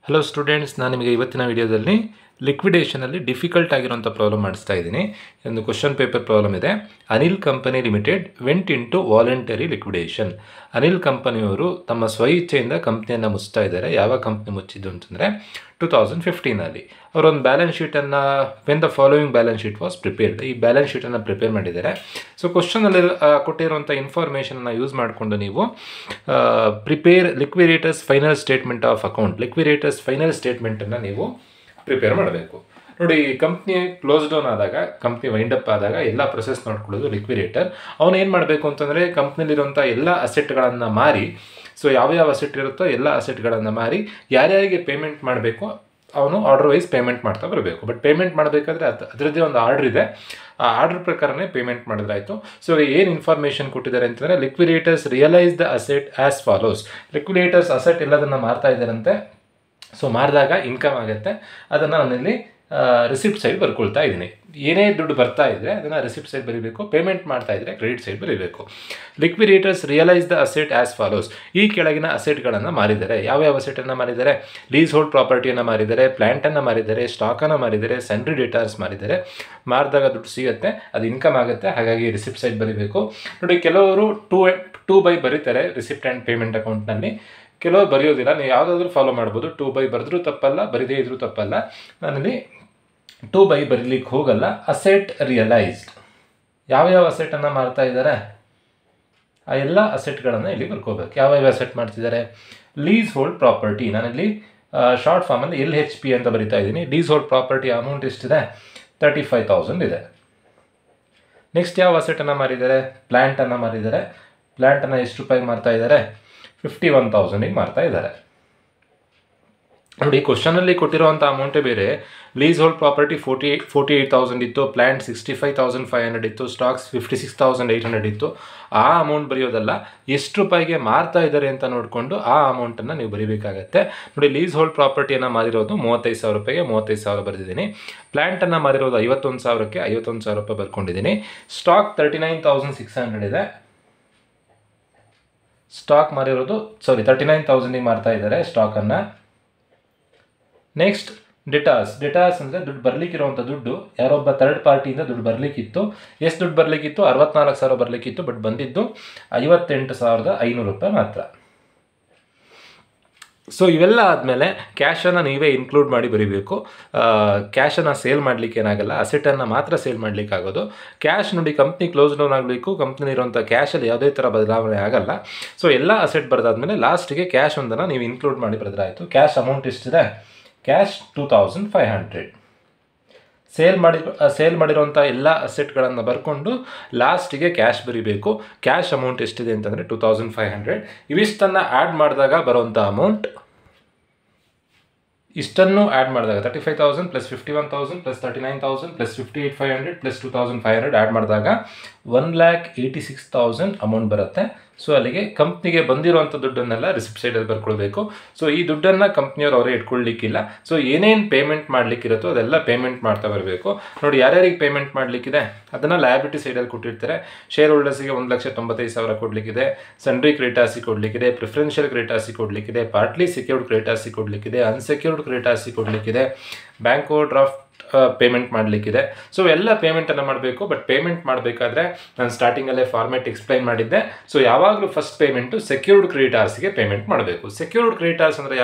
Hello students, ನಾನು ನಿಮಗೆ ಇವತ್ತಿನ ವಿಡಿಯೋದಲ್ಲಿ ಲಿಕ್ವಿಡೇಷನಲ್ಲಿ ಡಿಫಿಕಲ್ಟ್ ಆಗಿರುವಂಥ ಪ್ರಾಬ್ಲಮ್ ಮಾಡಿಸ್ತಾ ಇದ್ದೀನಿ. ಒಂದು ಕ್ವಶನ್ ಪೇಪರ್ ಪ್ರಾಬ್ಲಮ್ ಇದೆ. Anil company limited went into voluntary liquidation. Anil ಕಂಪನಿಯವರು ತಮ್ಮ ಸ್ವಇಚ್ಛೆಯಿಂದ ಕಂಪ್ನಿಯನ್ನು ಮುಚ್ತಾ ಇದ್ದಾರೆ. ಯಾವ ಕಂಪ್ನಿ ಮುಚ್ಚಿದ್ದು ಅಂತಂದರೆ 2015 ಅವರೊಂದು ಬ್ಯಾಲೆನ್ಸ್ ಶೀಟನ್ನು when the following balance sheet was prepared, ಈ ಬ್ಯಾಲೆನ್ಸ್ ಶೀಟನ್ನು ಪ್ರಿಪೇರ್ ಮಾಡಿದ್ದಾರೆ. ಸೊ ಕ್ವಶನಲ್ಲಿ ಕೊಟ್ಟಿರುವಂಥ ಇನ್ಫಾರ್ಮೇಷನನ್ನು ಯೂಸ್ ಮಾಡಿಕೊಂಡು ನೀವು prepare liquidators final statement of account, liquidators final ಸ್ಟೇಟ್ಮೆಂಟನ್ನು ನೀವು ಪ್ರಿಪೇರ್ ಮಾಡಬೇಕು. ನೋಡಿ, ಕಂಪ್ನಿ ಕ್ಲೋಸ್ ಡೌನ್ ಆದಾಗ, ಕಂಪ್ನಿ ವೈಂಡ್ ಅಪ್ ಆದಾಗ ಎಲ್ಲ ಪ್ರೊಸೆಸ್ ನೋಡ್ಕೊಳ್ಳೋದು ಲಿಕ್ವಿಡೇಟರ್. ಅವನು ಏನು ಮಾಡಬೇಕು ಅಂತಂದರೆ ಕಂಪ್ನಿಲಿರುವಂಥ ಎಲ್ಲ ಅಸೆಟ್ಗಳನ್ನು ಮಾರಿ, ಸೊ ಯಾವ್ಯಾವ ಅಸೆಟ್ ಇರುತ್ತೋ ಎಲ್ಲ ಅಸೆಟ್ಗಳನ್ನು ಮಾರಿ ಯಾರ್ಯಾರಿಗೆ ಪೇಮೆಂಟ್ ಮಾಡಬೇಕು ಅವನು ಆರ್ಡರ್ ವೈಸ್ ಪೇಮೆಂಟ್ ಮಾಡ್ತಾ ಬರಬೇಕು. ಬಟ್ ಪೇಮೆಂಟ್ ಮಾಡಬೇಕಾದ್ರೆ ಅದರದ್ದೇ ಒಂದು ಆರ್ಡ್ರ್ ಇದೆ, ಆ ಆರ್ಡ್ರ್ ಪ್ರಕಾರನೇ ಪೇಮೆಂಟ್ ಮಾಡಿದ್ರಾಯಿತು. ಸೊ ಏನು ಇನ್ಫಾರ್ಮೇಷನ್ ಕೊಟ್ಟಿದ್ದಾರೆ ಅಂತಂದರೆ liquidators realise the asset as follows. Liquidators asset ಎಲ್ಲದನ್ನು ಮಾರ್ತಾ ಇದ್ದಾರಂತೆ. ಸೊ ಮಾರಿದಾಗ ಇನ್ಕಮ್ ಆಗುತ್ತೆ, ಅದನ್ನು ನಾನಿಲ್ಲಿ ರಿಸಿಪ್ಟ್ ಸೈಡ್ ಬರ್ಕೊಳ್ತಾ ಇದ್ದೀನಿ. ಏನೇ ದುಡ್ಡು ಬರ್ತಾ ಇದ್ದರೆ ಅದನ್ನು ರಿಸಿಪ್ಟ್ ಸೈಡ್ ಬರೀಬೇಕು, ಪೇಮೆಂಟ್ ಮಾಡ್ತಾ ಇದ್ದರೆ ಕ್ರೆಡಿಟ್ ಸೈಡ್ ಬರೀಬೇಕು. Liquidators realise the asset as follows. ಈ ಕೆಳಗಿನ ಅಸೆಟ್ಗಳನ್ನು ಮಾರಿದ್ದಾರೆ. ಯಾವ್ಯಾವ ಅಸೆಟನ್ನು ಮಾರಿದ್ದಾರೆ? ಲೀಸ್ ಹೋಲ್ಡ್ ಪ್ರಾಪರ್ಟಿಯನ್ನು ಮಾರಿದ್ದಾರೆ, ಪ್ಲ್ಯಾಂಟನ್ನು ಮಾರಿದ್ದಾರೆ, ಸ್ಟಾಕನ್ನು ಮಾರಿದ್ದಾರೆ, ಸನ್ರಿ ಡೇಟಾಸ್ ಮಾರಿದ್ದಾರೆ. ಮಾರಿದಾಗ ದುಡ್ಡು ಸಿಗುತ್ತೆ, ಅದು ಇನ್ಕಮ್ ಆಗುತ್ತೆ, ಹಾಗಾಗಿ ರಿಸಿಪ್ಟ್ ಸೈಡ್ ಬರೀಬೇಕು. ನೋಡಿ, ಕೆಲವರು ಟೂ ಬೈ ಬರೀತಾರೆ ರಿಸಿಪ್ಟ್ ಆ್ಯಂಡ್ ಪೇಮೆಂಟ್ ಅಕೌಂಟ್ನಲ್ಲಿ, ಕೆಲವರು ಬರೆಯೋದಿಲ್ಲ. ನೀವು ಯಾವುದಾದ್ರೂ ಫಾಲೋ ಮಾಡ್ಬೋದು. 2 ಬೈ ಬರೆದ್ರೂ ತಪ್ಪಲ್ಲ, ಬರೀದೇ ಇದ್ರೂ ತಪ್ಪಲ್ಲ. ನಾನಲ್ಲಿ 2 ಬೈ ಬರೀಲಿಕ್ಕೆ ಹೋಗಲ್ಲ. ಅಸೆಟ್ ರಿಯಲೈಸ್ಡ್, ಯಾವ್ಯಾವ ಅಸೆಟನ್ನು ಮಾರ್ತಾ ಇದ್ದಾರೆ ಆ ಎಲ್ಲ ಅಸೆಟ್ಗಳನ್ನು ಇಲ್ಲಿ ಬರ್ಕೋಬೇಕು. ಯಾವ್ಯಾವ ಅಸೆಟ್ ಮಾಡ್ತಿದ್ದಾರೆ? ಲೀಸ್ ಹೋಲ್ಡ್ ಪ್ರಾಪರ್ಟಿ, ನಾನಿಲ್ಲಿ ಶಾರ್ಟ್ ಫಾರ್ಮಲ್ಲಿ LHP ಅಂತ ಬರಿತಾ ಇದ್ದೀನಿ. ಲೀಸ್ ಹೋಲ್ಡ್ ಪ್ರಾಪರ್ಟಿ ಅಮೌಂಟ್ ಎಷ್ಟಿದೆ? 35,000 ಇದೆ. ನೆಕ್ಸ್ಟ್ ಯಾವ ಅಸೆಟನ್ನು ಮಾರಿದ್ದಾರೆ? ಪ್ಲ್ಯಾಂಟನ್ನು ಮಾರಿದ್ದಾರೆ. ಪ್ಲ್ಯಾಂಟನ್ನು ಎಷ್ಟು ರೂಪಾಯಿಗೆ ಮಾರ್ತಾ ಇದ್ದಾರೆ? 51,000ಗೆ ಮಾರ್ತಾ ಇದ್ದಾರೆ. ನೋಡಿ, ಕ್ವಶನಲ್ಲಿ ಕೊಟ್ಟಿರುವಂಥ ಅಮೌಂಟೇ ಬೇರೆ. ಲೀಸ್ ಹೋಲ್ಡ್ ಪ್ರಾಪರ್ಟಿ 48,000 ಇತ್ತು, ಪ್ಲ್ಯಾಂಟ್ 65,500 ಇತ್ತು, ಸ್ಟಾಕ್ಸ್ 56,800 ಇತ್ತು. ಆ ಅಮೌಂಟ್ ಬರೆಯೋದಲ್ಲ, ಎಷ್ಟು ರೂಪಾಯಿಗೆ ಮಾರ್ತಾ ಇದ್ದಾರೆ ಅಂತ ನೋಡಿಕೊಂಡು ಆ ಅಮೌಂಟನ್ನು ನೀವು ಬರೀಬೇಕಾಗತ್ತೆ. ನೋಡಿ, ಲೀಸ್ ಹೋಲ್ಡ್ ಪ್ರಾಪರ್ಟಿಯನ್ನು ಮಾರಿರೋದು 35,000 ರೂಪಾಯಿಗೆ 35,000 ಬರೆದಿದ್ದೀನಿ. ಪ್ಲ್ಯಾಂಟನ್ನು ಮಾರಿರೋದು 51,000ಕ್ಕೆ 51,000 ರೂಪಾಯಿ ಬರ್ಕೊಂಡಿದ್ದೀನಿ. ಸ್ಟಾಕ್ 39,600 ಇದೆ. ಸ್ಟಾಕ್ ಮಾರಿರೋದು 39,000ಗೆ ಮಾರ್ತಾ ಇದ್ದಾರೆ ಸ್ಟಾಕನ್ನು. ನೆಕ್ಸ್ಟ್ ಡೆಟಾಸ್ ಅಂದರೆ ದುಡ್ಡು ಬರಲಿಕ್ಕಿರುವಂಥ ದುಡ್ಡು, ಯಾರೊಬ್ಬ ಥರ್ಡ್ ಪಾರ್ಟಿಯಿಂದ ದುಡ್ಡು ಬರಲಿಕ್ಕಿತ್ತು. ಎಷ್ಟು ದುಡ್ಡು ಬರಲಿಕ್ಕಿತ್ತು? 64,000 ಬರಲಿಕ್ಕಿತ್ತು. ಬಟ್ ಬಂದಿದ್ದು 58,500 ರೂಪಾಯಿ ಮಾತ್ರ. ಸೊ ಇವೆಲ್ಲ ಆದಮೇಲೆ ಕ್ಯಾಶನ್ನು ನೀವೇ ಇನ್ಕ್ಲೂಡ್ ಮಾಡಿ ಬರೀಬೇಕು. ಕ್ಯಾಶನ್ನು ಸೇಲ್ ಮಾಡಲಿಕ್ಕೆ ಏನಾಗಲ್ಲ, ಅಸೆಟನ್ನು ಮಾತ್ರ ಸೇಲ್ ಮಾಡಲಿಕ್ಕಾಗೋದು. ಕ್ಯಾಶ್ ನೋಡಿ, ಕಂಪ್ನಿ ಕ್ಲೋಸ್ ಡೌನ್ ಆಗಬೇಕು, ಕಂಪ್ನಿಲಿರುವಂಥ ಕ್ಯಾಶಲ್ಲಿ ಯಾವುದೇ ಥರ ಬದಲಾವಣೆ ಆಗಲ್ಲ. ಸೊ ಎಲ್ಲ ಅಸೆಟ್ ಬರೆದಾದ್ಮೇಲೆ ಲಾಸ್ಟಿಗೆ ಕ್ಯಾಶ್ ಒಂದನ್ನು ನೀವು ಇನ್ಕ್ಲೂಡ್ ಮಾಡಿ ಬರೆದ್ರಾಯಿತು. ಕ್ಯಾಶ್ ಅಮೌಂಟ್ ಎಷ್ಟಿದೆ? ಕ್ಯಾಶ್ 2,500. ಸೇಲ್ ಮಾಡಿರುವಂಥ ಎಲ್ಲ ಅಸೆಟ್ಗಳನ್ನು ಬರ್ಕೊಂಡು ಲಾಸ್ಟಿಗೆ ಕ್ಯಾಶ್ ಬರೀಬೇಕು. ಕ್ಯಾಶ್ ಅಮೌಂಟ್ ಎಷ್ಟಿದೆ ಅಂತಂದರೆ 2,500. ಇವಿಷ್ಟನ್ನು ಆ್ಯಡ್ ಮಾಡಿದಾಗ ಬರುವಂಥ ಅಮೌಂಟ್, ಇಷ್ಟನ್ನು ಆ್ಯಡ್ ಮಾಡಿದಾಗ 35,000 plus 51,000 plus 39,000 plus 58,500 plus 2,500 add ಮಾಡಿದಾಗ 1,86,000 ಅಮೌಂಟ್ ಬರುತ್ತೆ. ಸೊ ಅಲ್ಲಿಗೆ ಕಂಪ್ನಿಗೆ ಬಂದಿರುವಂಥ ದುಡ್ಡನ್ನೆಲ್ಲ ರಿಸಿಪ್ಟ್ ಸೈಡಲ್ಲಿ ಬರ್ಕೊಳ್ಬೇಕು. ಸೊ ಈ ದುಡ್ಡನ್ನು ಕಂಪ್ನಿಯವರು ಅವರೇ ಇಟ್ಕೊಳ್ಳಿಕ್ಕಿಲ್ಲ. ಸೊ ಏನೇನು ಪೇಮೆಂಟ್ ಮಾಡಲಿಕ್ಕಿರುತ್ತೋ ಅದೆಲ್ಲ ಪೇಮೆಂಟ್ ಮಾಡ್ತಾ ಬರಬೇಕು. ನೋಡಿ, ಯಾರ್ಯಾರಿಗೆ ಪೇಮೆಂಟ್ ಮಾಡಲಿಕ್ಕಿದೆ ಅದನ್ನು ಲಯಬಿಲಿಟಿ ಸೈಡಲ್ಲಿ ಕೊಟ್ಟಿರ್ತಾರೆ. ಶೇರ್ ಹೋಲ್ಡರ್ಸಿಗೆ 1,95,000 ಕೊಡಲಿಕ್ಕಿದೆ, ಸನ್ರಿ ಕ್ರೆಡಿಟಾರ್ಸಿಗೆ ಕೊಡಲಿಕ್ಕಿದೆ, ಪ್ರಿಫರೆನ್ಷಿಯಲ್ ಕ್ರೆಡಿಟಾರ್ಸಿಗೆ ಕೊಡಲಿಕ್ಕಿದೆ, ಪಾರ್ಟ್ಲಿ ಸೆಕ್ಯೂರ್ಡ್ ಕ್ರೆಡಿಟಾರ್ಸಿಗೆ ಕೊಡಲಿಕ್ಕಿದೆ, ಅನ್ಸೆಕ್ಯೂರ್ಡ್ ಕ್ರೆಡಿಟಾರ್ಸಿಗೆ ಕೊಡಲಿಕ್ಕಿದೆ, ಬ್ಯಾಂಕ್ ಓವರ್ ಡ್ರಾಫ್ಟ್ ಪೇಮೆಂಟ್ ಮಾಡಲಿಕ್ಕಿದೆ. ಸೊ ಎಲ್ಲ ಪೇಮೆಂಟನ್ನು ಮಾಡಬೇಕು. ಬಟ್ ಪೇಮೆಂಟ್ ಮಾಡಬೇಕಾದ್ರೆ ನಾನು ಸ್ಟಾರ್ಟಿಂಗಲ್ಲೇ ಫಾರ್ಮೇಟ್ ಎಕ್ಸ್ಪ್ಲೈನ್ ಮಾಡಿದ್ದೆ. ಸೊ ಯಾವಾಗಲೂ ಫಸ್ಟ್ ಪೇಮೆಂಟು ಸೆಕ್ಯೂರ್ಡ್ ಕ್ರೆಡಿಟಾರ್ಸಿಗೆ ಪೇಮೆಂಟ್ ಮಾಡಬೇಕು. ಸೆಕ್ಯೂರ್ಡ್ ಕ್ರೆಡಿಟಾರ್ಸ್ ಅಂದರೆ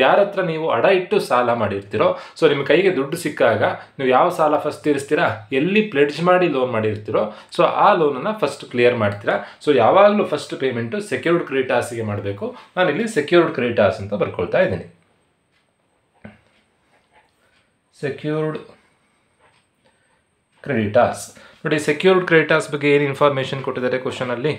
ಯಾರ ಹತ್ರ ನೀವು ಅಡ ಇಟ್ಟು ಸಾಲ ಮಾಡಿರ್ತೀರೋ, ಸೊ ನಿಮ್ಮ ಕೈಗೆ ದುಡ್ಡು ಸಿಕ್ಕಾಗ ನೀವು ಯಾವ ಸಾಲ ಫಸ್ಟ್ ತೀರಿಸ್ತೀರಾ? ಎಲ್ಲಿ ಪ್ಲೆಡ್ಜ್ ಮಾಡಿ ಲೋನ್ ಮಾಡಿರ್ತೀರೋ ಸೊ ಆ ಲೋನನ್ನು ಫಸ್ಟ್ ಕ್ಲಿಯರ್ ಮಾಡ್ತೀರಾ. ಸೊ ಯಾವಾಗಲೂ ಫಸ್ಟ್ ಪೇಮೆಂಟು ಸೆಕ್ಯೂರ್ಡ್ ಕ್ರೆಡಿಟಾರ್ಸಿಗೆ ಮಾಡಬೇಕು. ನಾನಿಲ್ಲಿ ಸೆಕ್ಯೂರ್ಡ್ ಕ್ರೆಡಿಟಾರ್ಸ್ ಅಂತ ಬರ್ಕೊಳ್ತಾ ಇದ್ದೀನಿ. Secured creditors. ನೋಡಿ, ಸೆಕ್ಯೂರ್ಡ್ ಕ್ರೆಡಿಟಾರ್ಸ್ ಬಗ್ಗೆ ಏನು ಇನ್ಫಾರ್ಮೇಷನ್ ಕೊಟ್ಟಿದ್ದಾರೆ ಕ್ವಶನಲ್ಲಿ?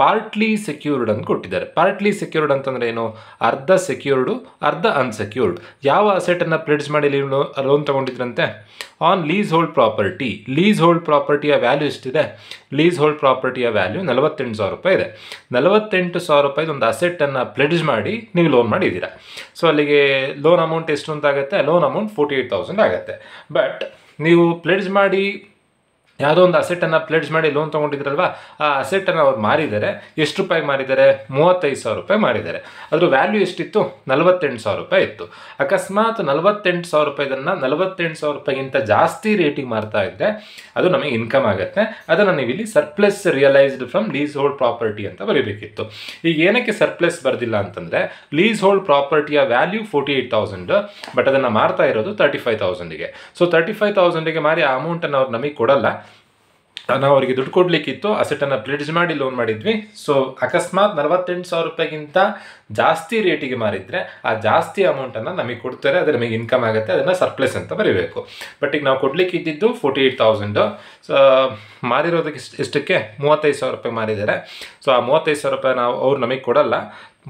ಪಾರ್ಟ್ಲಿ ಸೆಕ್ಯೂರ್ಡ್ ಅಂತ ಕೊಟ್ಟಿದ್ದಾರೆ. ಪಾರ್ಟ್ಲಿ ಸೆಕ್ಯೂರ್ಡ್ ಅಂತಂದರೆ ಏನು? ಅರ್ಧ ಸೆಕ್ಯೂರ್ಡು, ಅರ್ಧ ಅನ್ಸೆಕ್ಯೂರ್ಡ್. ಯಾವ ಅಸೆಟನ್ನು ಪ್ಲೆಡ್ಜ್ ಮಾಡಿ ಲೋನ್ ತೊಗೊಂಡಿದ್ರಂತೆ? On leasehold property. Leasehold ಪ್ರಾಪರ್ಟಿಯ ವ್ಯಾಲ್ಯೂ ಎಷ್ಟಿದೆ? ಲೀಸ್ ಹೋಲ್ಡ್ ಪ್ರಾಪರ್ಟಿಯ ವ್ಯಾಲ್ಯೂ 48,000 ರೂಪಾಯಿ ಇದೆ. 48,000 ರೂಪಾಯಿದು ಒಂದು ಅಸೆಟನ್ನು ಪ್ಲೆಡ್ಜ್ ಮಾಡಿ ನೀವು ಲೋನ್ ಮಾಡಿದ್ದೀರಾ. ಸೊ ಅಲ್ಲಿಗೆ ಲೋನ್ ಅಮೌಂಟ್ ಎಷ್ಟು ಅಂತ ಆಗುತ್ತೆ? ಲೋನ್ ಅಮೌಂಟ್ 48,000 ಆಗುತ್ತೆ. ಬಟ್ ನೀವು ಪ್ಲೆಡ್ಜ್ ಮಾಡಿ ಯಾವುದೋ ಒಂದು ಅಸೆಟನ್ನು ಪ್ಲೆಡ್ಜ್ ಮಾಡಿ ಲೋನ್ ತೊಗೊಂಡಿದ್ರಲ್ವ, ಆ ಅಸೆಟನ್ನು ಅವ್ರು ಮಾರಿದ್ದಾರೆ. ಎಷ್ಟು ರೂಪಾಯಿಗೆ ಮಾರಿದ್ದಾರೆ? 35,000 ರೂಪಾಯಿ ಮಾರಿದ್ದಾರೆ. ಅದ್ರ ವ್ಯಾಲ್ಯೂ ಎಷ್ಟಿತ್ತು? 48,000 ರೂಪಾಯಿ ಇತ್ತು. ಅಕಸ್ಮಾತ್ 48,000 ರೂಪಾಯಿದನ್ನು 48,000 ರೂಪಾಯಿಗಿಂತ ಜಾಸ್ತಿ ರೇಟಿಗೆ ಮಾರ್ತಾ ಇದ್ದರೆ ಅದು ನಮಗೆ ಇನ್ಕಮ್ ಆಗುತ್ತೆ. ಅದನ್ನು ನೀವು ಇಲ್ಲಿ surplus realised from leasehold property ಅಂತ ಬರೀಬೇಕಿತ್ತು. ಈಗ ಏನಕ್ಕೆ ಸರ್ಪ್ಲಸ್ ಬರ್ದಿಲ್ಲ ಅಂತಂದರೆ, ಲೀಸ್ ಹೋಲ್ಡ್ ಪ್ರಾಪರ್ಟಿಯ ವ್ಯಾಲ್ಯೂ 48,000, ಬಟ್ ಅದನ್ನು ಮಾರ್ತಾ ಇರೋದು 35,000ಗೆ. ಸೊ 35,000ಗೆ ಮಾರಿ ಆ ಅಮೌಂಟನ್ನು ಅವ್ರು ನಮಗೆ ಕೊಡಲ್ಲ. ನಾವು ಅವರಿಗೆ ದುಡ್ಡು ಕೊಡಲಿಕ್ಕಿತ್ತು, ಅಸೆಟನ್ನು ಪ್ಲೆಡ್ಜ್ ಮಾಡಿ ಲೋನ್ ಮಾಡಿದ್ವಿ. ಸೊ ಅಕಸ್ಮಾತ್ 48,000 ರೂಪಾಯಿಗಿಂತ ಜಾಸ್ತಿ ರೇಟಿಗೆ ಮಾರಿದರೆ ಆ ಜಾಸ್ತಿ ಅಮೌಂಟನ್ನು ನಮಗೆ ಕೊಡ್ತಾರೆ, ಅದು ನಮಗೆ ಇನ್ಕಮ್ ಆಗುತ್ತೆ. ಅದನ್ನು ಸರ್ಪ್ಲಸ್ ಅಂತ ಬರೀಬೇಕು. ಬಟ್ ಈಗ ನಾವು ಕೊಡಲಿಕ್ಕಿದ್ದು 48,000. ಸೊ ಮಾರಿರೋದಕ್ಕೆ ಎಷ್ಟಕ್ಕೆ? 35,000 ರೂಪಾಯಿ ಮಾರಿದ್ದಾರೆ. ಸೊ ಆ 35,000 ರೂಪಾಯಿ ಅವ್ರು ನಮಗೆ ಕೊಡಲ್ಲ.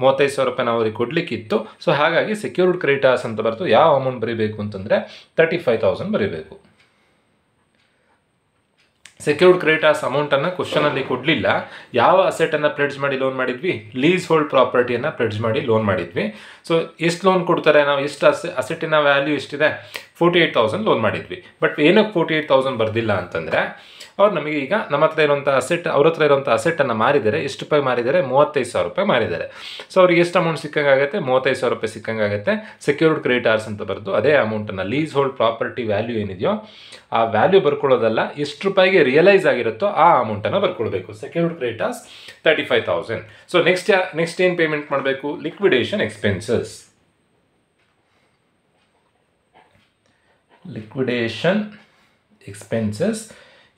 35,000 ರೂಪಾಯಿ ನಾವು ಅವ್ರಿಗೆ ಕೊಡಲಿಕ್ಕಿತ್ತು. ಸೊ ಹಾಗಾಗಿ ಸೆಕ್ಯೂರ್ಡ್ ಕ್ರೆಡಿಟರ್ಸ್ ಅಂತ ಬರ್ತು. ಯಾವ ಅಮೌಂಟ್ ಬರೀಬೇಕು ಅಂತಂದರೆ 35,000 ಬರೀಬೇಕು. ಸೆಕ್ಯೂರ್ಡ್ ಕ್ರೆಡಿಟರ್ಸ್ ಅಮೌಂಟನ್ನು ಕ್ವಶನಲ್ಲಿ ಕೊಡಲಿಲ್ಲ. ಯಾವ ಅಸೆಟನ್ನು ಪ್ಲೆಡ್ಜ್ ಮಾಡಿ ಲೋನ್ ಮಾಡಿದ್ವಿ? ಲೀಸ್ ಹೋಲ್ಡ್ ಪ್ರಾಪರ್ಟಿಯನ್ನು ಪ್ಲೆಡ್ಜ್ ಮಾಡಿ ಲೋನ್ ಮಾಡಿದ್ವಿ. ಸೊ ಎಷ್ಟು ಲೋನ್ ಕೊಡ್ತಾರೆ? ನಾವು ಎಷ್ಟು ಅಸೆಟಿನ ವ್ಯಾಲ್ಯೂ ಎಷ್ಟಿದೆ? 48,000 ಲೋನ್ ಮಾಡಿದ್ವಿ. ಬಟ್ ಏನಕ್ಕೆ 48,000 ಬರ್ದಿಲ್ಲ ಅಂತಂದರೆ, ಅವ್ರು ನಮಗೆ ಈಗ ನಮ್ಮ ಹತ್ರ ಇರುವಂಥ ಅವ್ರ ಹತ್ರ ಇರುವಂಥ ಅಸೆಟನ್ನು ಮಾರಿದರೆ ಎಷ್ಟು ರೂಪಾಯಿ ಮಾರಿದ್ದಾರೆ? 35,000 ರೂಪಾಯಿ ಮಾರಿದ್ದಾರೆ. ಸೊ ಅವ್ರಿಗೆ ಎಷ್ಟು ಅಮೌಂಟ್ ಸಿಕ್ಕಂಗಾಗುತ್ತೆ? 35,000 ರೂಪಾಯಿ ಸಿಕ್ಕಂಗಾಗುತ್ತೆ. ಸೆಕ್ಯೂರ್ಡ್ ಕ್ರೆಡಿಟರ್ಸ್ ಅಂತ ಬರೆದು ಅದೇ ಅಮೌಂಟನ್ನು ಲೀಸ್ ಹೋಲ್ಡ್ ಪ್ರಾಪರ್ಟಿ ವ್ಯಾಲ್ಯೂ ಏನಿದೆಯೋ ಆ ವ್ಯಾಲ್ಯೂ ಬರ್ಕೊಳ್ಳೋದಲ್ಲ, ಎಷ್ಟು ರೂಪಾಯಿಗೆ ರಿಯಲೈಸ್ ಆಗಿರುತ್ತೋ ಆ ಅಮೌಂಟನ್ನು ಬರ್ಕೊಳ್ಬೇಕು. Secured creditors 35,000. ಸೊ ನೆಕ್ಸ್ಟ್ ಏನು ಪೇಮೆಂಟ್ ಮಾಡಬೇಕು? Liquidation expenses. ಲಿಕ್ವಿಡೇಷನ್ ಎಕ್ಸ್ಪೆನ್ಸಸ್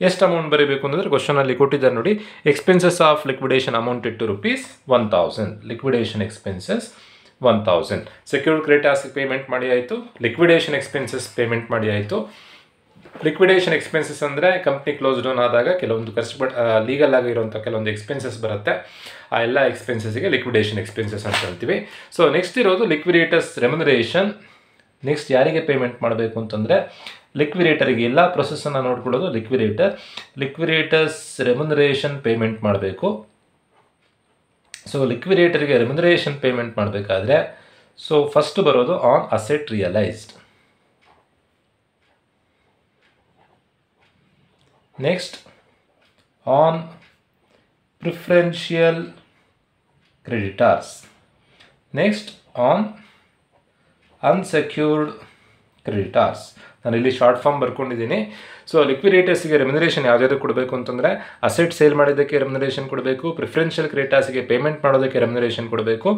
ಎಷ್ಟು ಅಮೌಂಟ್ ಬರೀಬೇಕು ಅಂದರೆ ಕ್ವಶನಲ್ಲಿ ಕೊಟ್ಟಿದ್ದಾರೆ ನೋಡಿ. Expenses of liquidation amounted to ₹1,000. Liquidation expenses 1,000. Secured ಕ್ರೆಡಿಟರ್ಸ್ಗೆ ಪೇಮೆಂಟ್ ಮಾಡಿ ಆಯಿತು, ಲಿಕ್ವಿಡೇಷನ್ ಎಕ್ಸ್ಪೆನ್ಸಸ್ ಪೇಮೆಂಟ್ ಮಾಡಿ ಆಯಿತು. ಲಿಕ್ವಿಡೇಷನ್ ಎಕ್ಸ್ಪೆನ್ಸಸ್ ಅಂದರೆ ಕಂಪ್ನಿ ಕ್ಲೋಸ್ ಡೌನ್ ಆದಾಗ ಕೆಲವೊಂದು ಲೀಗಲ್ ಆಗಿರುವಂಥ ಕೆಲವೊಂದು ಎಕ್ಸ್ಪೆನ್ಸಸ್ ಬರುತ್ತೆ. ಆ ಎಲ್ಲ ಎಕ್ಸ್ಪೆನ್ಸಸ್ಗೆ ಲಿಕ್ವಿಡೇಷನ್ ಎಕ್ಸ್ಪೆನ್ಸಸ್ ಅಂತ ಅಂತೀವಿ. ಸೊ ನೆಕ್ಸ್ಟ್ ಇರೋದು ಲಿಕ್ವಿಡೇಟರ್ಸ್ ರೆಮ್ಯುನರೇಷನ್. ನೆಕ್ಸ್ಟ್ ಯಾರಿಗೆ ಪೇಮೆಂಟ್ ಮಾಡಬೇಕು ಅಂತಂದರೆ ಲಿಕ್ವಿಡೇಟರಿಗೆ. ಎಲ್ಲ ಪ್ರೊಸೆಸನ್ನು ನೋಡ್ಕೊಳ್ಳೋದು ಲಿಕ್ವಿಡೇಟರ್ಸ್ ರೆಮ್ಯುನರೇಷನ್ ಪೇಮೆಂಟ್ ಮಾಡಬೇಕು. ಸೊ ಲಿಕ್ವಿಡೇಟರಿಗೆ ರೆಮ್ಯುನರೇಷನ್ ಪೇಮೆಂಟ್ ಮಾಡಬೇಕಾದ್ರೆ ಸೊ ಫಸ್ಟ್ ಬರೋದು on asset realised. Next on preferential creditors. Next on unsecured creditors. ನಾನು ಇಲ್ಲಿ ಶಾರ್ಟ್ ಫಾರ್ಮ್ ಬರ್ಕೊಂಡಿದ್ದೀನಿ. ಸೊ ಲಿಕ್ವಿಡೇಟರ್ಸ್ಗೆ ರೆಮ್ಯುನರೇಷನ್ ಯಾವ್ದಾದ್ರು ಕೊಡಬೇಕು ಅಂತಂದರೆ ಅಸೆಟ್ ಸೇಲ್ ಮಾಡಿದ್ದಕ್ಕೆ ರೆಮ್ಯುನರೇಷನ್ ಕೊಡಬೇಕು, ಪ್ರಿಫರೆನ್ಷಿಯಲ್ ಕ್ರೆಡಿಟರ್ಸ್ಗೆ ಪೇಮೆಂಟ್ ಮಾಡೋದಕ್ಕೆ ರೆಮ್ಯುನರೇಷನ್ ಕೊಡಬೇಕು,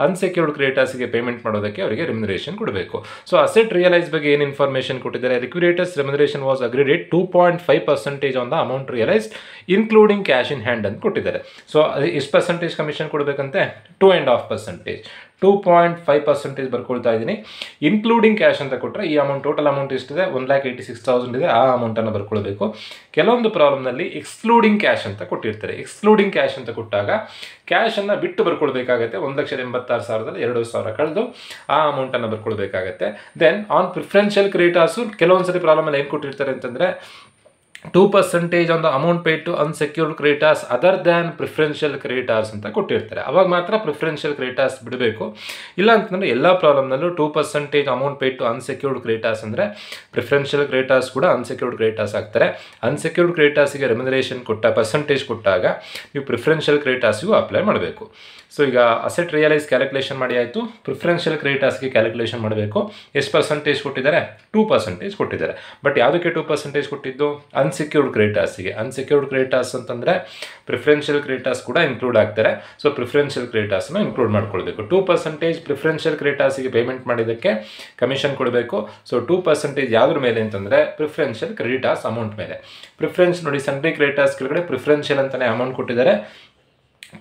ಅನ್ಸೆಕ್ಯೂರ್ಡ್ ಕ್ರೆಡಿಟರ್ಸ್ಗೆ ಪೇಮೆಂಟ್ ಮಾಡೋದಕ್ಕೆ ಅವರಿಗೆ ರೆಮ್ಯುನರೇಷನ್ ಕೊಡಬೇಕು. ಸೊ ಅಸೆಟ್ ರಿಯಲೈಸ್ ಬಗ್ಗೆ ಏನು ಇನ್ಫಾರ್ಮೇಷನ್ ಕೊಟ್ಟಿದ್ದಾರೆ? Liquidators remuneration was agreed at 2.5% on the amount realised including cash in hand ಅಂತ ಕೊಟ್ಟಿದ್ದಾರೆ. ಸೊ ಎಷ್ಟು ಪರ್ಸೆಂಟೇಜ್ ಕಮಿಷನ್ ಕೊಡಬೇಕಂತೆ? 2.5%. 2.5% ಬರ್ಕೊಳ್ತಾ ಇದ್ದೀನಿ. ಇನ್ಕ್ಲೂಡಿಂಗ್ ಕ್ಯಾಶ್ ಅಂತ ಕೊಟ್ಟರೆ ಈ ಅಮೌಂಟ್ ಟೋಟಲ್ ಅಮೌಂಟ್ ಎಷ್ಟಿದೆ? 1,86,000 ಇದೆ. ಆ ಅಮೌಂಟನ್ನು ಬರ್ಕೊಳ್ಬೇಕು. ಕೆಲವೊಂದು ಪ್ರಾಬ್ಲಮ್ನಲ್ಲಿ ಎಕ್ಸ್ಕ್ಲೂಡಿಂಗ್ ಕ್ಯಾಶ್ ಅಂತ ಕೊಟ್ಟಿರ್ತಾರೆ. ಎಕ್ಸ್ಕ್ಲೂಡಿಂಗ್ ಕ್ಯಾಶ್ ಅಂತ ಕೊಟ್ಟಾಗ ಕ್ಯಾಶನ್ನು ಬಿಟ್ಟು ಬರ್ಕೊಳ್ಬೇಕಾಗತ್ತೆ. 1,86,000 2,000 ಕಳೆದು ಆ ಅಮೌಂಟನ್ನು ಬರ್ಕೊಳ್ಬೇಕಾಗತ್ತೆ. ದೆನ್ ಆನ್ ಪ್ರಿಫರೆನ್ಷಿಯಲ್ ಕ್ರೆಡಿಟರ್ಸು ಕೆಲವೊಂದು ಸರಿ ಪ್ರಾಬ್ಲಮಲ್ಲಿ ಏನು ಕೊಟ್ಟಿರ್ತಾರೆ ಅಂತಂದರೆ 2% on the amount paid to unsecured creditors other than preferential creditors ಅಂತ ಕೊಟ್ಟಿರ್ತಾರೆ. ಅವಾಗ ಮಾತ್ರ ಪ್ರಿಫರೆನ್ಷಿಯಲ್ ಕ್ರೆಡಿಟರ್ಸ್ ಬಿಡಬೇಕು. ಇಲ್ಲ ಅಂತಂದರೆ ಎಲ್ಲ ಪ್ರಾಬ್ಲಮ್ನಲ್ಲೂ 2% amount paid to unsecured creditors ಅಂದರೆ ಪ್ರಿಫರೆನ್ಷಿಯಲ್ ಕ್ರೆಡಿಟರ್ಸ್ ಕೂಡ ಅನ್ಸೆಕ್ಯೂರ್ಡ್ ಕ್ರೆಡಿಟರ್ಸ್ ಆಗ್ತಾರೆ. ಅನ್ಸೆಕ್ಯೂರ್ಡ್ ಕ್ರೆಡಿಟರ್ಸ್ಗೆ ರೆಮ್ಯುನರೇಷನ್ ಪರ್ಸೆಂಟೇಜ್ ಕೊಟ್ಟಾಗ ನೀವು ಪ್ರಿಫರೆನ್ಷಿಯಲ್ ಕ್ರೆಡಿಟರ್ಸ್ಗೂ ಅಪ್ಲೈ ಮಾಡಬೇಕು. ಸೊ ಈಗ ಅಸೆಟ್ ರಿಯಲೈಸ್ ಕ್ಯಾಲ್ಕುಲೇಷನ್ ಮಾಡಿ ಆಯಿತು. ಪ್ರಿಫರೆನ್ಷಿಯಲ್ ಕ್ರೆಡಿಟರ್ಸ್ಗೆ ಕ್ಯಾಲ್ಕುಲೇಷನ್ ಮಾಡಬೇಕು. ಎಷ್ಟು ಪರ್ಸೆಂಟೇಜ್ ಕೊಟ್ಟಿದ್ದಾರೆ? 2% ಕೊಟ್ಟಿದ್ದಾರೆ. ಬಟ್ ಯಾವುದಕ್ಕೆ 2% ಕೊಟ್ಟಿದ್ದು? ಅನ್ಸೆಕ್ಯೂರ್ಡ್ ಕ್ರೆಡಿಟರ್ಸ್ಗೆ. ಅನ್ಸೆಕ್ಯೂರ್ಡ್ ಕ್ರೆಡಿಟರ್ಸ್ ಅಂತಂದರೆ ಪ್ರಿಫರೆನ್ಷಿಯಲ್ ಕ್ರೆಡಿಟರ್ಸ್ ಕೂಡ ಇನ್ಕ್ಲೂಡ್ ಆಗ್ತಾರೆ. ಸೊ ಪ್ರಿಫರೆನ್ಷಿಯಲ್ ಕ್ರೆಡಿಟರ್ಸ್ನ ಇನ್ಕ್ಲೂಡ್ ಮಾಡ್ಕೊಳ್ಬೇಕು. 2% ಪ್ರಿಫರೆನ್ಷಿಯಲ್ ಕ್ರೆಡಿಟರ್ಸ್ಗೆ ಪೇಮೆಂಟ್ ಮಾಡಿದ್ದಕ್ಕೆ ಕಮಿಷನ್ ಕೊಡಬೇಕು. ಸೊ 2% ಯಾವುದ್ರ ಮೇಲೆ ಅಂತಂದರೆ ಪ್ರಿಫರೆನ್ಷಿಯಲ್ ಕ್ರೆಡಿಟರ್ಸ್ ಅಮೌಂಟ್ ಮೇಲೆ. ಪ್ರಿಫರೆನ್ಸ್ ನೋಡಿ, ಸನ್ರಿ ಕ್ರೆಡಿಟರ್ಸ್ ಕೆಳಗಡೆ ಪ್ರಿಫರೆನ್ಷಿಯಲ್ ಅಂತಲೇ ಅಮೌಂಟ್ ಕೊಟ್ಟಿದ್ದಾರೆ.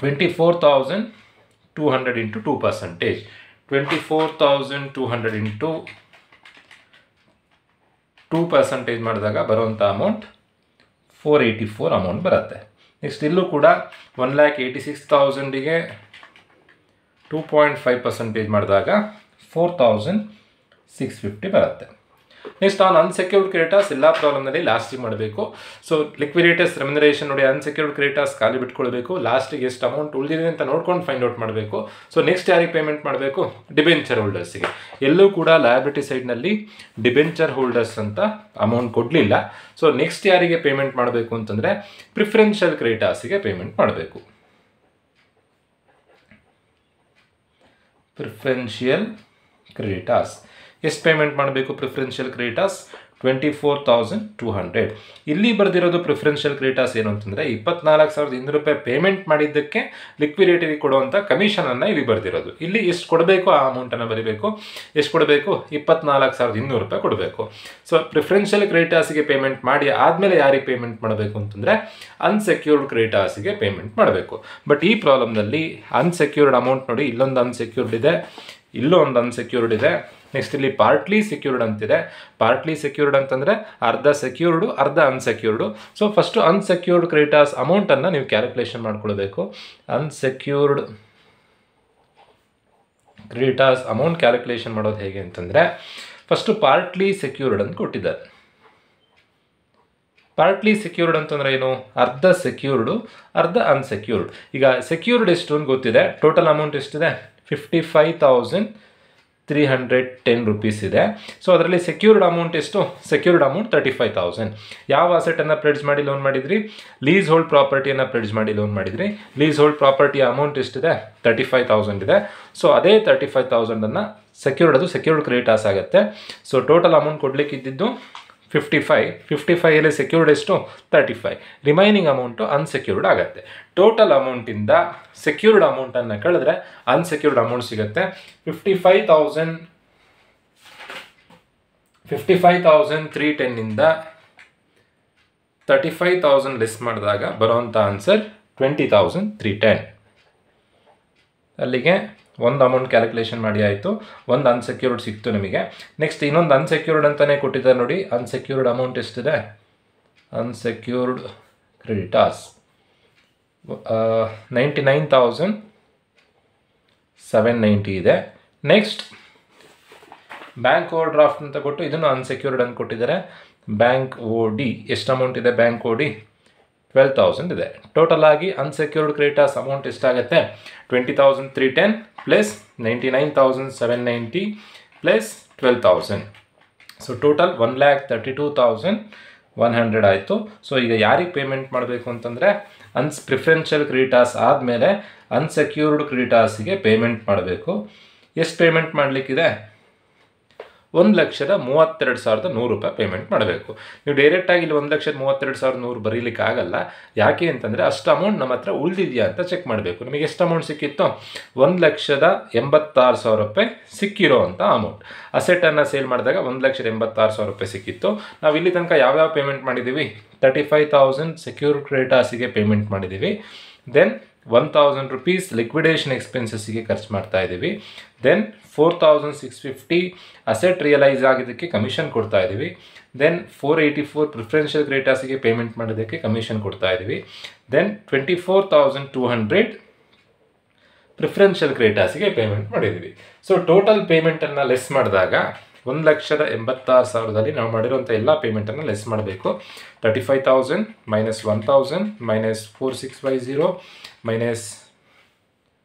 24,200 into 2%. 24,200 into 2% ಮಾಡಿದಾಗ ಬರುವಂಥ ಅಮೌಂಟ್ 484 ಅಮೌಂಟ್ ಬರುತ್ತೆ. ನೆಕ್ಸ್ಟ್ ಇಲ್ಲೂ ಕೂಡ 1,86,000ಗೆ 2.5% ಮಾಡಿದಾಗ 4,650 ಬರುತ್ತೆ. ನೆಕ್ಸ್ಟ್ ಆನ್ ಅನ್ಸೆಕ್ಯೂರ್ಡ್ ಕ್ರೆಡಿಟರ್ಸ್ ಎಲ್ಲ ಪ್ರಾಬ್ಲಮ್ನಲ್ಲಿ ಲಾಸ್ಟಿಗೆ ಮಾಡಬೇಕು. ಸೊ ಲಿಕ್ವಿಡೇಟರ್ಸ್ ರೆಮ್ಯುನರೇಷನ್ ನೋಡಿ, ಅನ್ಸೆಕ್ಯೂರ್ಡ್ ಕ್ರೆಡಿಟರ್ಸ್ ಖಾಲಿ ಬಿಟ್ಕೊಳ್ಬೇಕು, ಲಾಸ್ಟಿಗೆ ಎಷ್ಟು ಅಮೌಂಟ್ ಉಳಿದಿದೆ ಅಂತ ನೋಡ್ಕೊಂಡು ಫೈಂಡ್ ಔಟ್ ಮಾಡಬೇಕು. ಸೊ ನೆಕ್ಸ್ಟ್ ಯಾರಿಗೆ ಪೇಮೆಂಟ್ ಮಾಡಬೇಕು? ಡಿಬೆಂಚರ್ ಹೋಲ್ಡರ್ಸಿಗೆ. ಎಲ್ಲೂ ಕೂಡ ಲಯಬಿಲಿಟಿ ಸೈಡ್ನಲ್ಲಿ ಡಿಬೆಂಚರ್ ಹೋಲ್ಡರ್ಸ್ ಅಂತ ಅಮೌಂಟ್ ಕೊಡಲಿಲ್ಲ. ಸೊ ನೆಕ್ಸ್ಟ್ ಯಾರಿಗೆ ಪೇಮೆಂಟ್ ಮಾಡಬೇಕು ಅಂತಂದರೆ ಪ್ರಿಫರೆನ್ಷಿಯಲ್ ಕ್ರೆಡಿಟರ್ಸಿಗೆ ಪೇಮೆಂಟ್ ಮಾಡಬೇಕು. ಪ್ರಿಫರೆನ್ಷಿಯಲ್ ಕ್ರೆಡಿಟರ್ಸ್ ಎಷ್ಟು ಪೇಮೆಂಟ್ ಮಾಡಬೇಕು? Preferential creditors 24,200. ಇಲ್ಲಿ ಬರೆದಿರೋದು ಪ್ರಿಫರೆನ್ಷಿಯಲ್ ಕ್ರೆಡಿಟರ್ಸ್ ಏನು ಅಂತಂದರೆ 24,200 ರೂಪಾಯಿ ಪೇಮೆಂಟ್ ಮಾಡಿದ್ದಕ್ಕೆ ಲಿಕ್ವಿಡೇಟರಿಗೆ ಕೊಡುವಂಥ ಕಮಿಷನನ್ನು ಇಲ್ಲಿ ಬರೆದಿರೋದು. ಇಲ್ಲಿ ಎಷ್ಟು ಕೊಡಬೇಕು ಆ ಅಮೌಂಟನ್ನು ಬರೀಬೇಕು. ಎಷ್ಟು ಕೊಡಬೇಕು? 24,200 ರೂಪಾಯಿ ಕೊಡಬೇಕು. ಸೊ ಪ್ರಿಫರೆನ್ಷಿಯಲ್ ಕ್ರೆಡಿಟರ್ಸಿಗೆ ಪೇಮೆಂಟ್ ಮಾಡಿ ಆದಮೇಲೆ ಯಾರಿಗೆ ಪೇಮೆಂಟ್ ಮಾಡಬೇಕು ಅಂತಂದರೆ ಅನ್ಸೆಕ್ಯೂರ್ಡ್ ಕ್ರೆಡಿಟರ್ಸಿಗೆ ಪೇಮೆಂಟ್ ಮಾಡಬೇಕು. ಬಟ್ ಈ ಪ್ರಾಬ್ಲಮ್ನಲ್ಲಿ ಅನ್ಸೆಕ್ಯೂರ್ಡ್ ಅಮೌಂಟ್ ನೋಡಿ, ಇಲ್ಲೊಂದು ಅನ್ಸೆಕ್ಯೂರ್ಡ್ ಇದೆ, ಇಲ್ಲೂ ಒಂದು ಅನ್ಸೆಕ್ಯೂರ್ಡ್ ಇದೆ, ನೆಕ್ಸ್ಟ್ ಇಲ್ಲಿ ಪಾರ್ಟ್ಲಿ ಸೆಕ್ಯೂರ್ಡ್ ಅಂತಿದೆ. ಪಾರ್ಟ್ಲಿ ಸೆಕ್ಯೂರ್ಡ್ ಅಂತಂದರೆ ಅರ್ಧ ಸೆಕ್ಯೂರ್ಡು ಅರ್ಧ ಅನ್ಸೆಕ್ಯೂರ್ಡು. ಸೊ ಫಸ್ಟು ಅನ್ಸೆಕ್ಯೂರ್ಡ್ ಕ್ರೆಡಿಟರ್ಸ್ ಅಮೌಂಟನ್ನು ನೀವು ಕ್ಯಾಲ್ಕುಲೇಷನ್ ಮಾಡ್ಕೊಳ್ಬೇಕು. ಅನ್ಸೆಕ್ಯೂರ್ಡ್ ಕ್ರೆಡಿಟರ್ಸ್ ಅಮೌಂಟ್ ಕ್ಯಾಲ್ಕುಲೇಷನ್ ಮಾಡೋದು ಹೇಗೆ ಅಂತಂದರೆ ಫಸ್ಟು ಪಾರ್ಟ್ಲಿ ಸೆಕ್ಯೂರ್ಡ್ ಅಂತ ಕೊಟ್ಟಿದ್ದಾರೆ. ಪಾರ್ಟ್ಲಿ ಸೆಕ್ಯೂರ್ಡ್ ಅಂತಂದರೆ ಏನು? ಅರ್ಧ ಸೆಕ್ಯೂರ್ಡು ಅರ್ಧ ಅನ್ಸೆಕ್ಯೂರ್ಡ್. ಈಗ ಸೆಕ್ಯೂರ್ಡ್ ಎಷ್ಟು ಅಂತ ಗೊತ್ತಿದೆ, ಟೋಟಲ್ ಅಮೌಂಟ್ ಎಷ್ಟಿದೆ? 55,310 ರೂಪೀಸ್ ಇದೆ. ಸೊ ಅದರಲ್ಲಿ ಸೆಕ್ಯೂರ್ಡ್ ಅಮೌಂಟ್ ಎಷ್ಟು? Secured amount 35,000. ಯಾವ ಅಸೆಟನ್ನು ಪ್ಲೆಡ್ಜ್ ಮಾಡಿ ಲೋನ್ ಮಾಡಿದ್ರಿ? ಲೀಸ್ ಹೋಲ್ಡ್ ಪ್ರಾಪರ್ಟಿಯನ್ನು ಪ್ಲೆಡ್ಜ್ ಮಾಡಿ ಲೋನ್ ಮಾಡಿದ್ರಿ. ಲೀಸ್ ಹೋಲ್ಡ್ ಪ್ರಾಪರ್ಟಿಯ ಅಮೌಂಟ್ ಎಷ್ಟಿದೆ? 35,000 ಇದೆ. ಸೊ ಅದೇ 35,000 ಸೆಕ್ಯೂರ್ಡ್, ಅದು ಸೆಕ್ಯೂರ್ಡ್ ಕ್ರೆಡಿಟರ್ಸ್ ಆಗುತ್ತೆ. ಸೊ ಟೋಟಲ್ ಅಮೌಂಟ್ ಕೊಡಲಿಕ್ಕಿದ್ದು 55 ಸೆಕ್ಯೂರ್ಡ್ ಎಷ್ಟು? 35. ರಿಮೈನಿಂಗ್ ಅಮೌಂಟು ಅನ್ಸೆಕ್ಯೂರ್ಡ್ ಆಗುತ್ತೆ. ಟೋಟಲ್ ಅಮೌಂಟಿಂದ ಸೆಕ್ಯೂರ್ಡ್ ಅಮೌಂಟನ್ನು ಕಳೆದ್ರೆ ಅನ್ಸೆಕ್ಯೂರ್ಡ್ ಅಮೌಂಟ್ ಸಿಗುತ್ತೆ. 55,310 35,000 ಲೆಸ್ ಮಾಡಿದಾಗ ಬರೋವಂಥ ಆನ್ಸರ್ 20,310. ಅಲ್ಲಿಗೆ ಒಂದು ಅಮೌಂಟ್ ಕ್ಯಾಲ್ಕುಲೇಷನ್ ಮಾಡಿ ಆಯಿತು, ಒಂದು ಅನ್ಸೆಕ್ಯೂರ್ಡ್ ಸಿಕ್ತು ನಿಮಗೆ. ನೆಕ್ಸ್ಟ್ ಇನ್ನೊಂದು ಅನ್ಸೆಕ್ಯೂರ್ಡ್ ಅಂತಲೇ ಕೊಟ್ಟಿದ್ದಾರೆ ನೋಡಿ. ಅನ್ಸೆಕ್ಯೂರ್ಡ್ ಅಮೌಂಟ್ ಎಷ್ಟಿದೆ? ಅನ್ಸೆಕ್ಯೂರ್ಡ್ ಕ್ರೆಡಿಟರ್ಸ್ 99,790 ಇದೆ. ನೆಕ್ಸ್ಟ್ ಬ್ಯಾಂಕ್ ಓವರ್ ಡ್ರಾಫ್ಟ್ ಅಂತ ಕೊಟ್ಟು ಇದನ್ನು ಅನ್ಸೆಕ್ಯೂರ್ಡ್ ಅಂತ ಕೊಟ್ಟಿದ್ದಾರೆ. ಬ್ಯಾಂಕ್ ಓ ಡಿ ಎಷ್ಟು ಅಮೌಂಟ್ ಇದೆ? ಬ್ಯಾಂಕ್ ಓ ಡಿ 12,000 ಇದೆ. ಟೋಟಲ್ ಆಗಿ ಅನ್ಸೆಕ್ಯೂರ್ಡ್ ಕ್ರೆಡಿಟರ್ಸ್ ಅಮೌಂಟ್ ಎಷ್ಟಾಗುತ್ತೆ? 20,310 ಪ್ಲಸ್ 99,790 ಪ್ಲಸ್ 12,000. ಸೊ ಟೋಟಲ್ 1,32,100 ಆಯಿತು. ಸೊ ಈಗ ಯಾರಿಗೆ ಪೇಮೆಂಟ್ ಮಾಡಬೇಕು ಅಂತಂದರೆ ಪ್ರಿಫರೆನ್ಷಿಯಲ್ ಕ್ರೆಡಿಟರ್ಸ್ ಆದಮೇಲೆ ಅನ್ಸೆಕ್ಯೂರ್ಡ್ ಕ್ರೆಡಿಟರ್ಸಿಗೆ ಪೇಮೆಂಟ್ ಮಾಡಬೇಕು. ಎಷ್ಟು ಪೇಮೆಂಟ್ ಮಾಡಲಿಕ್ಕಿದೆ? 1,32,100 ರೂಪಾಯಿ ಪೇಮೆಂಟ್ ಮಾಡಬೇಕು. ನೀವು ಡೈರೆಕ್ಟಾಗಿ ಇಲ್ಲಿ 1,32,100 ಬರೀಲಿಕ್ಕೆ ಆಗಲ್ಲ. ಯಾಕೆ ಅಂತಂದರೆ ಅಷ್ಟು ಅಮೌಂಟ್ ನಮ್ಮ ಹತ್ರ ಉಳಿದಿದೆಯಾ ಅಂತ ಚೆಕ್ ಮಾಡಬೇಕು. ನಿಮಗೆ ಎಷ್ಟು ಅಮೌಂಟ್ ಸಿಕ್ಕಿತ್ತು? 1,86,000 ರೂಪಾಯಿ ಸಿಕ್ಕಿರೋ ಅಂಥ ಅಮೌಂಟ್. ಅಸೆಟನ್ನು ಸೇಲ್ ಮಾಡಿದಾಗ 1,86,000 ರೂಪಾಯಿ ಸಿಕ್ಕಿತ್ತು. ನಾವು ಇಲ್ಲಿ ತನಕ ಯಾವ್ಯಾವ ಪೇಮೆಂಟ್ ಮಾಡಿದ್ದೀವಿ? 35,000 ಸೆಕ್ಯೂರ್ಡ್ ಕ್ರೆಡಿಟರ್ಸಿಗೆ ಪೇಮೆಂಟ್ ಮಾಡಿದ್ದೀವಿ. ದೆನ್ 1,000 ರೂಪೀಸ್ ಲಿಕ್ವಿಡೇಷನ್ ಎಕ್ಸ್ಪೆನ್ಸಸ್ಸಿಗೆ ಖರ್ಚು ಮಾಡ್ತಾ ಇದ್ದೀವಿ. ದೆನ್ 4,650 ಅಸೆಟ್ ರಿಯಲೈಸ್ ಆಗಿದ್ದಕ್ಕೆ ಕಮಿಷನ್ ಕೊಡ್ತಾ ಇದ್ದೀವಿ. ದೆನ್ 484 ಪ್ರಿಫರೆನ್ಷಿಯಲ್ ಕ್ರೆಡಿಟರ್ಸಿಗೆ ಪೇಮೆಂಟ್ ಮಾಡೋದಕ್ಕೆ ಕಮಿಷನ್ ಕೊಡ್ತಾ ಇದ್ದೀವಿ. ದೆನ್ 24,200 ಪ್ರಿಫರೆನ್ಷಿಯಲ್ ಕ್ರೆಡಿಟರ್ಸಿಗೆ ಪೇಮೆಂಟ್ ಮಾಡಿದ್ದೀವಿ. ಸೊ ಟೋಟಲ್ ಪೇಮೆಂಟನ್ನು ಲೆಸ್ ಮಾಡಿದಾಗ 1,86,000 ನಾವು ಮಾಡಿರುವಂಥ ಎಲ್ಲ ಪೇಮೆಂಟನ್ನು ಲೆಸ್ ಮಾಡಬೇಕು. 35,000 ಮೈನಸ್ 1,000 ಮೈನಸ್ 4,650 ಮೈನಸ್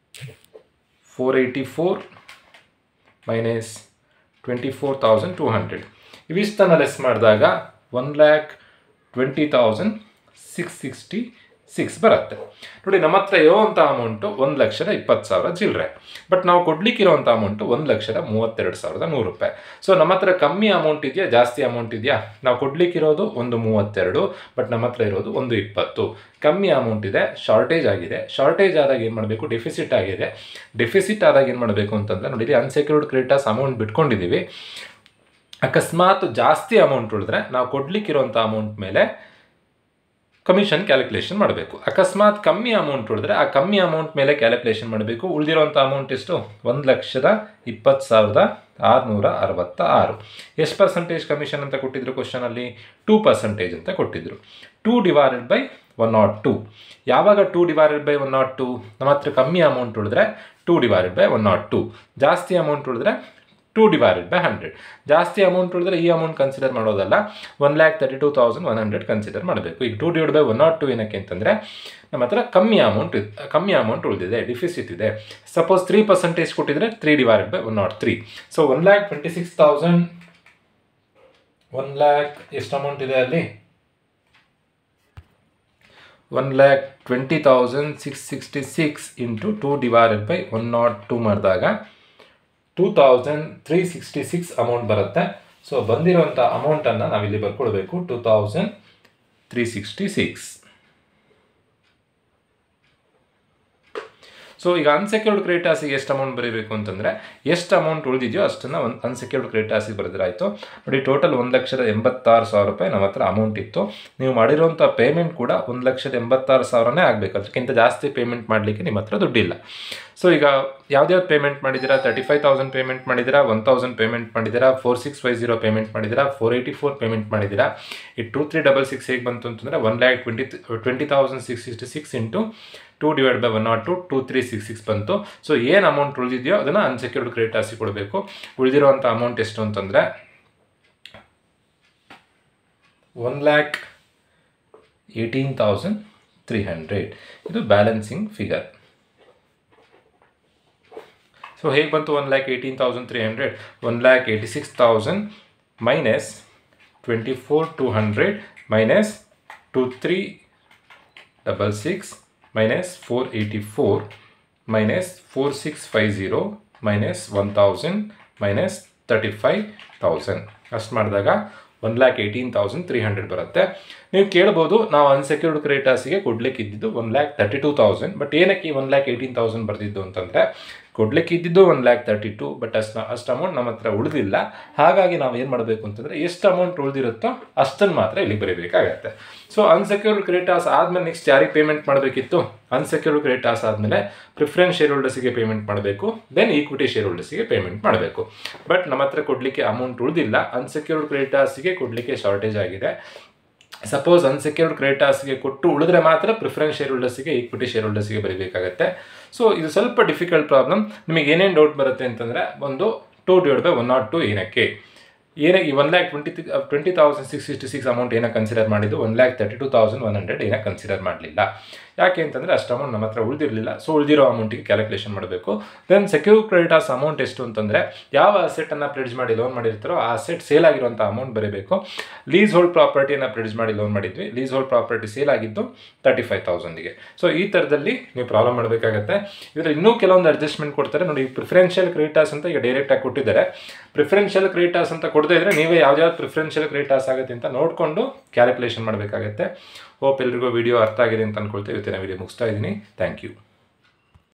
484 ಮೈನಸ್ 24,200 ಇವಿಷ್ಟನ್ನು ಲೆಸ್ ಮಾಡಿದಾಗ 1,20,666 ಬರುತ್ತೆ. ನೋಡಿ, ನಮ್ಮ ಹತ್ರ ಇರೋವಂಥ ಅಮೌಂಟು 1,20,000 ಚಿಲ್ಲರೆ. ಬಟ್ ನಾವು ಕೊಡ್ಲಿಕ್ಕಿರೋವಂಥ ಅಮೌಂಟು 1,32,100 ರೂಪಾಯಿ. ಸೊ ನಮ್ಮ ಹತ್ರ ಕಮ್ಮಿ ಅಮೌಂಟ್ ಇದೆಯಾ, ಜಾಸ್ತಿ ಅಮೌಂಟ್ ಇದೆಯಾ? ನಾವು ಕೊಡ್ಲಿಕ್ಕಿರೋದು 1,32, ಬಟ್ ನಮ್ಮ ಹತ್ರ ಇರೋದು 1,20. ಕಮ್ಮಿ ಅಮೌಂಟ್ ಇದೆ, ಶಾರ್ಟೇಜ್ ಆಗಿದೆ. ಶಾರ್ಟೇಜ್ ಆದಾಗ ಏನು ಮಾಡಬೇಕು? ಡೆಫಿಸಿಟ್ ಆಗಿದೆ. ಡೆಫಿಸಿಟ್ ಆದಾಗ ಏನು ಮಾಡಬೇಕು ಅಂತಂದರೆ ನೋಡಿ, ಅನ್ಸೆಕ್ಯೂರ್ಡ್ ಕ್ರೆಡಿಟರ್ಸ್ ಅಮೌಂಟ್ ಬಿಟ್ಕೊಂಡಿದ್ದೀವಿ. ಅಕಸ್ಮಾತ್ ಜಾಸ್ತಿ ಅಮೌಂಟ್ ಉಳಿದ್ರೆ ನಾವು ಕೊಡ್ಲಿಕ್ಕಿರೋಂಥ ಅಮೌಂಟ್ ಮೇಲೆ ಕಮಿಷನ್ ಕ್ಯಾಲ್ಕುಲೇಷನ್ ಮಾಡಬೇಕು. ಅಕಸ್ಮಾತ್ ಕಮ್ಮಿ ಅಮೌಂಟ್ ಉಳಿದ್ರೆ ಆ ಕಮ್ಮಿ ಅಮೌಂಟ್ ಮೇಲೆ ಕ್ಯಾಲ್ಕುಲೇಷನ್ ಮಾಡಬೇಕು. ಉಳಿದಿರೋಂಥ ಅಮೌಂಟ್ ಎಷ್ಟು? 1,20,666. ಎಷ್ಟು ಪರ್ಸೆಂಟೇಜ್ ಕಮಿಷನ್ ಅಂತ ಕೊಟ್ಟಿದ್ರು ಕ್ವಶನಲ್ಲಿ? 2% ಅಂತ ಕೊಟ್ಟಿದ್ರು. 2/102. ಯಾವಾಗ 2/102? ನಮ್ಮ ಹತ್ರ ಕಮ್ಮಿ ಅಮೌಂಟ್ ಉಳಿದ್ರೆ 2/102. ಜಾಸ್ತಿ ಅಮೌಂಟ್ ಉಳಿದ್ರೆ 2/100. ಜಾಸ್ತಿ ಅಮೌಂಟ್ ಉಳಿದ್ರೆ ಈ ಅಮೌಂಟ್ ಕನ್ಸಿಡರ್ ಮಾಡೋದಲ್ಲ, 1,32,100 ಕನ್ಸಿಡರ್ ಮಾಡಬೇಕು. ಈಗ 2/102 ಏನಕ್ಕೆ ಅಂತಂದರೆ ನಮ್ಮ ಹತ್ರ ಕಮ್ಮಿ ಅಮೌಂಟ್ ಉಳಿದಿದೆ, ಡಿಫಿಸಿಟ್ ಇದೆ. ಸಪೋಸ್ 3% ಕೊಟ್ಟಿದ್ರೆ 3/103. ಸೊ 1,26,000 ಎಷ್ಟು ಅಮೌಂಟ್ ಇದೆ ಅಲ್ಲಿ, 1,20,666 ಇಂಟು 2/102 ಮಾಡಿದಾಗ 2,366 ಅಮೌಂಟ್ ಬರುತ್ತೆ. ಸೊ ಬಂದಿರುವಂಥ ಅಮೌಂಟನ್ನು ನಾವಿಲ್ಲಿ ಬರ್ಕೊಳ್ಬೇಕು, 2,366. ಸೊ ಈಗ ಅನ್ಸೆಕ್ಯೂರ್ಡ್ ಕ್ರೆಡಿಟಾರ್ಸಿಗೆ ಎಷ್ಟು ಅಮೌಂಟ್ ಬರೀಬೇಕು ಅಂತಂದರೆ, ಎಷ್ಟು ಅಮೌಂಟ್ ಉಳಿದಿದೆಯೋ ಅಷ್ಟನ್ನು ಒಂದು ಅನ್ಸೆಕ್ಯೂರ್ಡ್ ಕ್ರೆಡಿಟಾರ್ಸಿಗೆ ಬರೆದ್ರಾಯಿತು. ನೋಡಿ, ಟೋಟಲ್ 1,86,000 ರೂಪಾಯಿ ನಮ್ಮ ಹತ್ರ ಅಮೌಂಟ್ ಇತ್ತು. ನೀವು ಮಾಡಿರೋಂಥ ಪೇಮೆಂಟ್ ಕೂಡ 1,86,000ನೇ ಆಗಬೇಕು, ಅದಕ್ಕಿಂತ ಜಾಸ್ತಿ ಪೇಮೆಂಟ್ ಮಾಡಲಿಕ್ಕೆ ನಿಮ್ಮ ಹತ್ರ ದುಡ್ಡಿಲ್ಲ. ಸೊ ಈಗ ಯಾವ್ದ್ಯಾವ್ದು ಪೇಮೆಂಟ್ ಮಾಡಿದ್ದೀರಾ, 35,000 ಪೇಮೆಂಟ್ ಮಾಡಿದ್ದೀರಾ, 1,000 ಪೇಮೆಂಟ್ ಮಾಡಿದ್ದೀರಾ, 4,650 ಪೇಮೆಂಟ್ ಮಾಡಿದ್ದೀರಾ, 484 ಪೇಮೆಂಟ್ ಮಾಡಿದ್ದೀರಾ. ಈ 2,366 ಹೇಗೆ ಬಂತು ಅಂತಂದರೆ 1,20,666 ಇಂಟು 2/102 2,366 ಬಂತು. ಸೊ ಏನು ಅಮೌಂಟ್ ಉಳಿದಿದೆಯೋ ಅದನ್ನು ಅನ್ಸೆಕ್ಯೂರ್ಡ್ ಕ್ರೆಡಿಟಾರ್ಸಿಗೆ ಕೊಡಬೇಕು. ಉಳಿದಿರುವಂಥ ಅಮೌಂಟ್ ಎಷ್ಟು ಅಂತಂದರೆ 1,18,300. ಇದು ಬ್ಯಾಲೆನ್ಸಿಂಗ್ ಫಿಗರ್. ಸೊ ಹೇಗೆ ಬಂತು 1,18,300? 1,86,000 minus 24,200 minus 2,366 minus 484 minus 4,650 minus 1,000 minus 35,000 ಅಷ್ಟು ಮಾಡಿದಾಗ 1,18,300 ಬರುತ್ತೆ. ನೀವು ಕೇಳ್ಬೋದು, ನಾವು ಅನ್ಸೆಕ್ಯೂರ್ಡ್ ಕ್ರೆಡಿಟಾರ್ಸಿಗೆ ಕೊಡ್ಲಿಕ್ಕಿದ್ದು 1,32,000, ಬಟ್ ಏನಕ್ಕೆ 1,18,000 ಬರ್ತಿದ್ದು ಅಂತಂದರೆ, ಕೊಡ್ಲಿಕ್ಕಿದ್ದು 1,32,000, ಬಟ್ ಅಷ್ಟು ಅಮೌಂಟ್ ನಮ್ಮ ಹತ್ರ ಉಳಿದಿಲ್ಲ. ಹಾಗಾಗಿ ನಾವು ಏನು ಮಾಡಬೇಕು ಅಂತಂದರೆ, ಎಷ್ಟು ಅಮೌಂಟ್ ಉಳಿದಿರುತ್ತೋ ಅಷ್ಟನ್ನು ಮಾತ್ರ ಇಲ್ಲಿ ಬರೀಬೇಕಾಗತ್ತೆ. ಸೊ ಅನ್ಸೆಕ್ಯೂರ್ಡ್ ಕ್ರೆಡಿಟಾರ್ಸ್ ಆದಮೇಲೆ ನೆಕ್ಸ್ಟ್ ಯಾರಿಗೆ ಪೇಮೆಂಟ್ ಮಾಡಬೇಕಿತ್ತು? ಅನ್ಸೆಕ್ಯೂರ್ಡ್ ಕ್ರೆಡಿಟಾರ್ಸ್ ಆದಮೇಲೆ ಪ್ರಿಫರೆನ್ಸ್ ಶೇರ್ ಹೋಲ್ಡರ್ಸಿಗೆ ಪೇಮೆಂಟ್ ಮಾಡಬೇಕು, ದೆನ್ ಈಕ್ವಿಟಿ ಶೇರ್ ಹೋಲ್ಡರ್ಸಿಗೆ ಪೇಮೆಂಟ್ ಮಾಡಬೇಕು. ಬಟ್ ನಮ್ಮ ಹತ್ರ ಕೊಡಲಿಕ್ಕೆ ಅಮೌಂಟ್ ಉಳಿದಿಲ್ಲ, ಅನ್ಸೆಕ್ಯೂರ್ಡ್ ಕ್ರೆಡಿಟಾರ್ಸಿಗೆ ಕೊಡಲಿಕ್ಕೆ ಶಾರ್ಟೇಜ್ ಆಗಿದೆ. ಸಪೋಸ್ ಅನ್ಸೆಕ್ಯೂರ್ಡ್ ಕ್ರೆಡಿಟಾರ್ಸ್ಗೆ ಕೊಟ್ಟು ಉಳಿದ್ರೆ ಮಾತ್ರ ಪ್ರಿಫರೆನ್ಸ್ ಶೇರ್ ಹೋಲ್ಡರ್ಸಿಗೆ, ಈಕ್ವಿಟಿ ಶೇರ್ ಹೋಲ್ಡರ್ಸಿಗೆ ಬರೀಬೇಕಾಗತ್ತೆ. ಸೊ ಇದು ಸ್ವಲ್ಪ ಡಿಫಿಕಲ್ಟ್ ಪ್ರಾಬ್ಲಮ್. ನಿಮಗೆ ಏನೇನು ಡೌಟ್ ಬರುತ್ತೆ ಅಂತಂದರೆ, ಒಂದು 2/102 ಏನಕ್ಕೆ ಈ 1,20,666 ಅಮೌಂಟ್ ಏನಕ್ಕೆ ಕನ್ಸಿಡರ್ ಮಾಡಿದ್ದು, 1,32,100 ಏನಕ್ಕೆ ಕನ್ಸಿಡರ್ ಮಾಡಲಿಲ್ಲ? ಯಾಕೆ ಅಂತಂದರೆ ಅಷ್ಟು ಅಮೌಂಟ್ ನಮ್ಮ ಹತ್ರ ಉಳಿದಿರಲಿಲ್ಲ. ಸೊ ಉಳಿದಿರೋ ಅಮೌಂಟಿಗೆ ಕ್ಯಾಲ್ಕುಲೇಷನ್ ಮಾಡಬೇಕು. ದೆನ್ ಸೆಕ್ಯೂರ್ಡ್ ಕ್ರೆಡಿಟಾರ್ಸ್ ಅಮೌಂಟ್ ಎಷ್ಟು ಅಂತಂದರೆ, ಯಾವ ಅಸೆಟನ್ನು ಪ್ಲೆಡ್ಜ್ ಮಾಡಿ ಲೋನ್ ಮಾಡಿರ್ತಾರೋ ಆ ಅಸೆಟ್ ಸೇಲ್ ಆಗಿರುವಂಥ ಅಮೌಂಟ್ ಬರೀಬೇಕು. ಲೀಸ್ ಹೋಲ್ಡ್ ಪ್ರಾಪರ್ಟಿಯನ್ನು ಪ್ಲೆಡ್ಜ್ ಮಾಡಿ ಲೋನ್ ಮಾಡಿದ್ವಿ, ಲೀಸ್ ಹೋಲ್ಡ್ ಪ್ರಾಪರ್ಟಿ ಸೇಲ್ ಆಗಿದ್ದು 35,000ಗೆ. ಸೊ ಈ ಥರದಲ್ಲಿ ನೀವು ಪ್ರಾಬ್ಲಮ್ ಮಾಡಬೇಕಾಗತ್ತೆ. ಇದರಲ್ಲಿ ಇನ್ನೂ ಕೆಲವೊಂದು ಅಡ್ಜಸ್ಟ್ಮೆಂಟ್ ಕೊಡ್ತಾರೆ ನೋಡಿ. ಪ್ರಿಫರೆನ್ಷಿಯಲ್ ಕ್ರೆಡಿಟಾರ್ಸ್ ಅಂತ ಈಗ ಡೈರೆಕ್ಟಾಗಿ ಕೊಟ್ಟಿದ್ದಾರೆ. ಪ್ರಿಫರೆನ್ಷಿಯಲ್ ಕ್ರೆಡಿಟಾರ್ಸ್ ಅಂತ ಕೊಡದೇ ಇದ್ದರೆ ನೀವೇ ಯಾವ್ದಾವ್ದು ಪ್ರಿಫರೆನ್ಷಿಯಲ್ ಕ್ರೆಡಿಟಾರ್ಸ್ ಆಗುತ್ತೆ ಅಂತ ನೋಡಿಕೊಂಡು ಕ್ಯಾಲ್ಕುಲೇಷನ್ ಮಾಡಬೇಕಾಗತ್ತೆ. ಹೋಪ್ ಎಲ್ರಿಗೂ ವಿಡಿಯೋ ಅರ್ಥ ಆಗಿದೆ ಅಂತ ಅಂದ್ಕೊಳ್ತೇವೆ. ಇವತ್ತಿನ ವಿಡಿಯೋ ಮುಗಿಸ್ತಾ ಇದ್ದೀನಿ. Thank you.